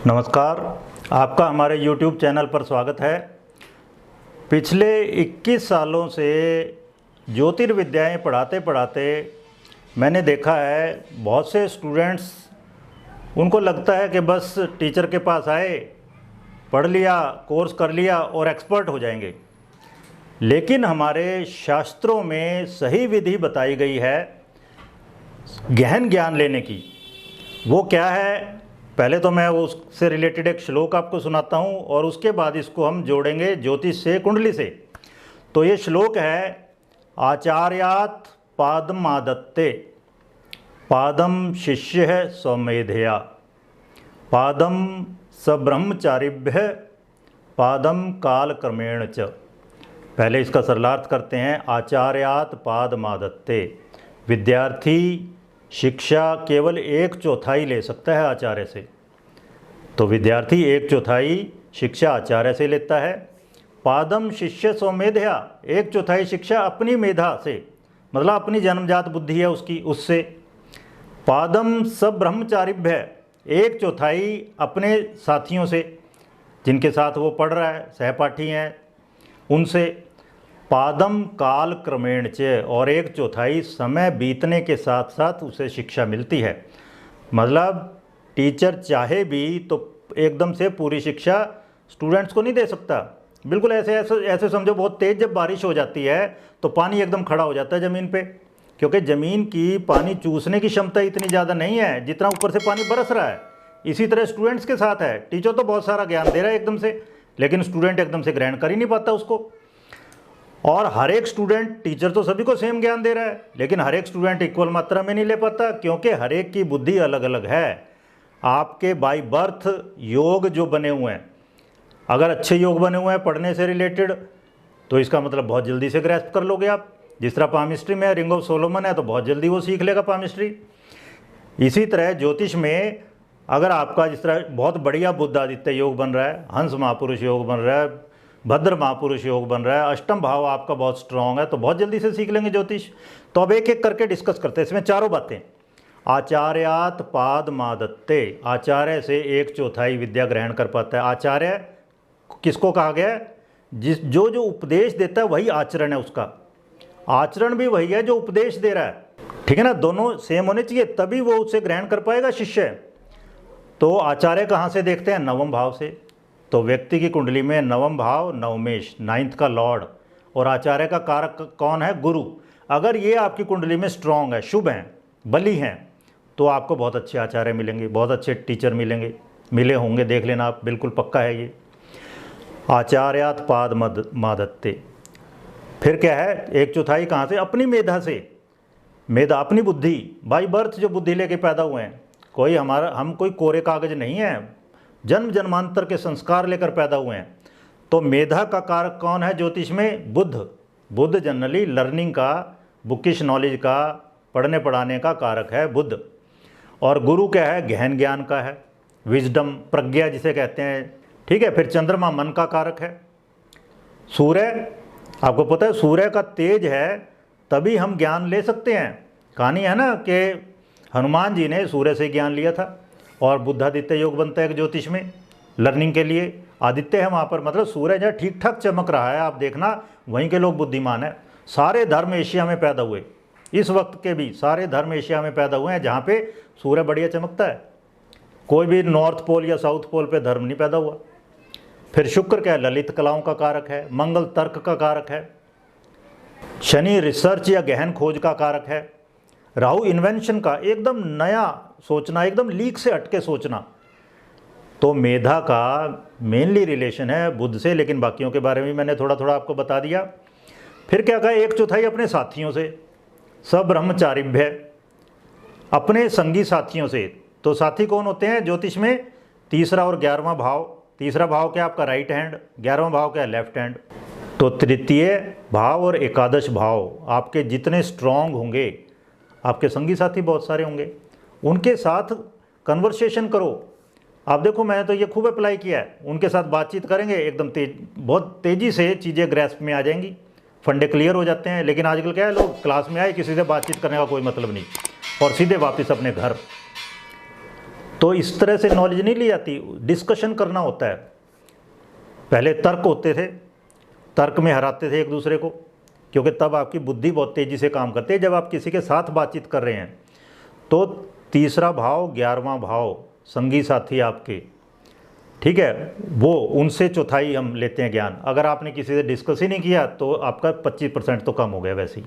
नमस्कार, आपका हमारे YouTube चैनल पर स्वागत है। पिछले 21 सालों से ज्योतिर्विद्याएं पढ़ाते पढ़ाते मैंने देखा है बहुत से स्टूडेंट्स, उनको लगता है कि बस टीचर के पास आए, पढ़ लिया, कोर्स कर लिया और एक्सपर्ट हो जाएंगे। लेकिन हमारे शास्त्रों में सही विधि बताई गई है गहन ज्ञान लेने की। वो क्या है, पहले तो मैं उससे रिलेटेड एक श्लोक आपको सुनाता हूँ और उसके बाद इसको हम जोड़ेंगे ज्योतिष से, कुंडली से। तो ये श्लोक है, आचार्यात् पादमादत्ते पादम शिष्य स्वमेधया पादम सब्रह्मचारिभ्य पादम कालक्रमेण च। पहले इसका सरलार्थ करते हैं। आचार्यात् पादमादत्ते, विद्यार्थी शिक्षा केवल 1/4 ले सकता है आचार्य से। तो विद्यार्थी 1/4 शिक्षा आचार्य से लेता है। पादम शिष्य स्वमेधया, 1/4 शिक्षा अपनी मेधा से, मतलब अपनी जन्मजात बुद्धि है उसकी, उससे। पादम सब ब्रह्मचारिभ्य, 1/4 अपने साथियों से, जिनके साथ वो पढ़ रहा है, सहपाठी हैं, उनसे। पादम काल क्रमेण च, और 1/4 समय बीतने के साथ साथ उसे शिक्षा मिलती है। मतलब टीचर चाहे भी तो एकदम से पूरी शिक्षा स्टूडेंट्स को नहीं दे सकता। बिल्कुल ऐसे समझो, बहुत तेज़ जब बारिश हो जाती है तो पानी एकदम खड़ा हो जाता है ज़मीन पे, क्योंकि ज़मीन की पानी चूसने की क्षमता इतनी ज़्यादा नहीं है जितना ऊपर से पानी बरस रहा है। इसी तरह स्टूडेंट्स के साथ है। टीचर तो बहुत सारा ज्ञान दे रहा है एकदम से, लेकिन स्टूडेंट एकदम से ग्रहण कर ही नहीं पाता उसको। और हर एक स्टूडेंट, टीचर तो सभी को सेम ज्ञान दे रहा है, लेकिन हर एक स्टूडेंट इक्वल मात्रा में नहीं ले पाता, क्योंकि हर एक की बुद्धि अलग अलग है। आपके बाय बर्थ योग जो बने हुए हैं, अगर अच्छे योग बने हुए हैं पढ़ने से रिलेटेड, तो इसका मतलब बहुत जल्दी से ग्रैस्प कर लोगे आप। जिस तरह पामिस्ट्री में रिंग ऑफ सोलोमन है तो बहुत जल्दी वो सीख लेगा पामिस्ट्री। इसी तरह ज्योतिष में अगर आपका जिस तरह बहुत बढ़िया बुद्धादित्य योग बन रहा है, हंस महापुरुष योग बन रहा है, भद्र महापुरुष योग बन रहा है, अष्टम भाव आपका बहुत स्ट्रांग है, तो बहुत जल्दी से सीख लेंगे ज्योतिष। तो अब एक एक करके डिस्कस करते हैं। इसमें चारों बातें। आचार्यात् पादमादत्ते, आचार्य से 1/4 विद्या ग्रहण कर पाता है। आचार्य किसको कहा गया है? जो उपदेश देता है वही आचरण है उसका। आचरण भी वही है जो उपदेश दे रहा है, ठीक है ना। दोनों सेम होने चाहिए, तभी वो उसे ग्रहण कर पाएगा शिष्य। तो आचार्य कहाँ से देखते हैं? नवम भाव से। तो व्यक्ति की कुंडली में नवम भाव नवमेश, 9th का लॉर्ड, और आचार्य का कारक कौन है? गुरु। अगर ये आपकी कुंडली में स्ट्रांग है, शुभ हैं, बली हैं, तो आपको बहुत अच्छे आचार्य मिलेंगे, बहुत अच्छे टीचर मिलेंगे, मिले होंगे, देख लेना आप, बिल्कुल पक्का है ये। आचार्यात् पादमादत्ते। फिर क्या है? 1/4 कहाँ से? अपनी मेधा से। मेधा अपनी बुद्धि, बाई बर्थ जो बुद्धि लेके पैदा हुए हैं। हम कोई कोरे कागज नहीं है, जन्म जन्मांतर के संस्कार लेकर पैदा हुए हैं। तो मेधा का कारक कौन है ज्योतिष में? बुद्ध। बुद्ध जनरली लर्निंग का, बुकिश नॉलेज का, पढ़ने पढ़ाने का कारक है बुद्ध। और गुरु क्या है? गहन ज्ञान का है, विजडम, प्रज्ञा जिसे कहते हैं, ठीक है। फिर चंद्रमा मन का कारक है। सूर्य, आपको पता है सूर्य का तेज है तभी हम ज्ञान ले सकते हैं। कहानी है ना कि हनुमान जी ने सूर्य से ज्ञान लिया था, और बुद्धादित्य योग बनता है ज्योतिष में लर्निंग के लिए। आदित्य है वहाँ पर, मतलब सूर्य जहाँ ठीक ठाक चमक रहा है, आप देखना वहीं के लोग बुद्धिमान हैं। सारे धर्म एशिया में पैदा हुए, इस वक्त के भी सारे धर्म एशिया में पैदा हुए हैं जहाँ पे सूर्य बढ़िया चमकता है। कोई भी नॉर्थ पोल या साउथ पोल पे धर्म नहीं पैदा हुआ। फिर शुक्र क्या है? ललित कलाओं का कारक है। मंगल तर्क का कारक है। शनि रिसर्च या गहन खोज का कारक है। राहु इन्वेंशन का, एकदम नया सोचना, एकदम लीक से हटके सोचना। तो मेधा का मेनली रिलेशन है बुद्ध से, लेकिन बाकियों के बारे में मैंने थोड़ा थोड़ा आपको बता दिया। फिर क्या कहा? 1/4 अपने साथियों से, सब ब्रह्मचारिभ्य, अपने संगी साथियों से। तो साथी कौन होते हैं ज्योतिष में? तीसरा और 11वां भाव। तीसरा भाव क्या? आपका राइट हैंड। 11वां भाव क्या? Left hand. तो तृतीय भाव और एकादश भाव आपके जितने स्ट्रांग होंगे, आपके संगी साथी बहुत सारे होंगे, उनके साथ कन्वर्सेशन करो। आप देखो, मैंने तो ये खूब अप्लाई किया है। उनके साथ बातचीत करेंगे, एकदम बहुत तेज़ी से चीज़ें ग्रैस्प में आ जाएंगी, फंडे क्लियर हो जाते हैं। लेकिन आजकल क्या है, लोग क्लास में आए, किसी से बातचीत करने का कोई मतलब नहीं, और सीधे वापस अपने घर। तो इस तरह से नॉलेज नहीं ली जाती, डिस्कशन करना होता है। पहले तर्क होते थे, तर्क में हराते थे एक दूसरे को, क्योंकि तब आपकी बुद्धि बहुत तेज़ी से काम करती है। जब आप किसी के साथ बातचीत कर रहे हैं तो तीसरा भाव, 11वां भाव संगी साथी आपके, ठीक है, वो उनसे चौथाई हम लेते हैं ज्ञान। अगर आपने किसी से डिस्कस ही नहीं किया तो आपका 25% तो कम हो गया वैसे ही।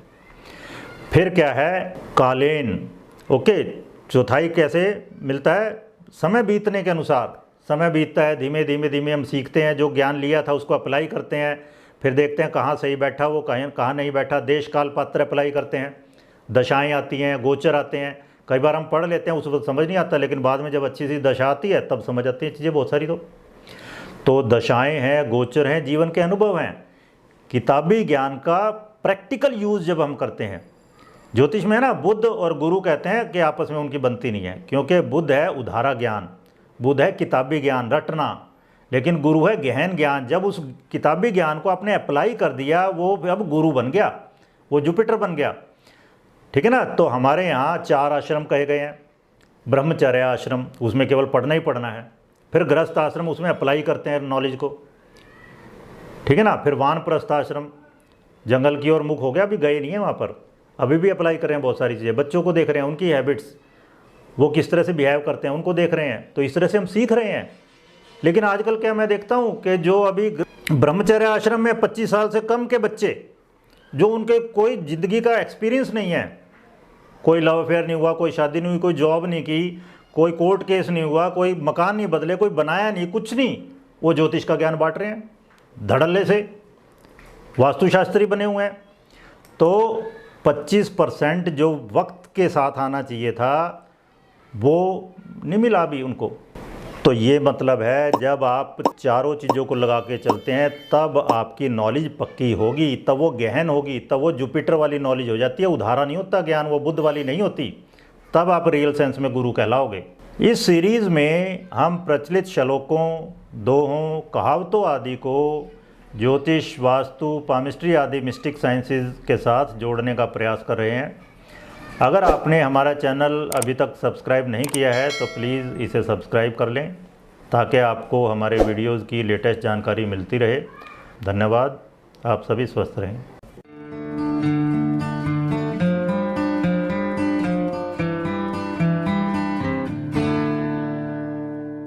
फिर क्या है, कालीन, ओके, चौथाई कैसे मिलता है, समय बीतने के अनुसार। समय बीतता है, धीमे धीमे धीमे हम सीखते हैं, जो ज्ञान लिया था उसको अप्लाई करते हैं, फिर देखते हैं कहाँ सही बैठा वो, कहाँ नहीं बैठा। देश काल पात्र अप्लाई करते हैं, दशाएं आती हैं, गोचर आते हैं। कई बार हम पढ़ लेते हैं, उस वक्त समझ नहीं आता, लेकिन बाद में जब अच्छी सी दशा आती है तब समझ आती हैं चीज़ें बहुत सारी। तो दशाएं हैं, गोचर हैं, जीवन के अनुभव हैं। किताबी ज्ञान का प्रैक्टिकल यूज़ जब हम करते हैं, ज्योतिष में है ना, बुध और गुरु कहते हैं कि आपस में उनकी बनती नहीं है, क्योंकि बुध है उधारा ज्ञान, बुध है किताबी ज्ञान रटना, लेकिन गुरु है गहन ज्ञान। जब उस किताबी ज्ञान को आपने अप्लाई कर दिया, वो अब गुरु बन गया, वो जुपिटर बन गया, ठीक है ना। तो हमारे यहाँ 4 आश्रम कहे गए हैं। ब्रह्मचर्य आश्रम, उसमें केवल पढ़ना ही पढ़ना है। फिर गृहस्थ आश्रम, उसमें अप्लाई करते हैं नॉलेज को, ठीक है ना। फिर वानप्रस्थ आश्रम, जंगल की ओर मुख हो गया, अभी गए नहीं है वहाँ पर, अभी भी अप्लाई कर रहे हैं बहुत सारी चीज़ें। बच्चों को देख रहे हैं, उनकी हैबिट्स, वो किस तरह से बिहेव करते हैं, उनको देख रहे हैं। तो इस तरह से हम सीख रहे हैं। लेकिन आजकल क्या मैं देखता हूँ कि जो अभी ब्रह्मचर्य आश्रम में 25 साल से कम के बच्चे, जो उनके कोई ज़िंदगी का एक्सपीरियंस नहीं है, कोई लव अफेयर नहीं हुआ, कोई शादी नहीं हुई, कोई जॉब नहीं की, कोई कोर्ट केस नहीं हुआ, कोई मकान नहीं बदले, कोई बनाया नहीं, कुछ नहीं, वो ज्योतिष का ज्ञान बांट रहे हैं धड़ल्ले से, वास्तुशास्त्री बने हुए हैं। तो 25% जो वक्त के साथ आना चाहिए था वो नहीं मिला अभी उनको। तो ये मतलब है, जब आप चारों चीज़ों को लगा के चलते हैं तब आपकी नॉलेज पक्की होगी, तब वो गहन होगी, तब वो जुपिटर वाली नॉलेज हो जाती है। उधारा नहीं होता ज्ञान, वो बुद्ध वाली नहीं होती, तब आप रियल सेंस में गुरु कहलाओगे। इस सीरीज़ में हम प्रचलित श्लोकों, दोहों, कहावतों आदि को ज्योतिष, वास्तु, पामिस्ट्री आदि मिस्टिक साइंसेज के साथ जोड़ने का प्रयास कर रहे हैं। अगर आपने हमारा चैनल अभी तक सब्सक्राइब नहीं किया है तो प्लीज़ इसे सब्सक्राइब कर लें, ताकि आपको हमारे वीडियोज़ की लेटेस्ट जानकारी मिलती रहे। धन्यवाद। आप सभी स्वस्थ रहें।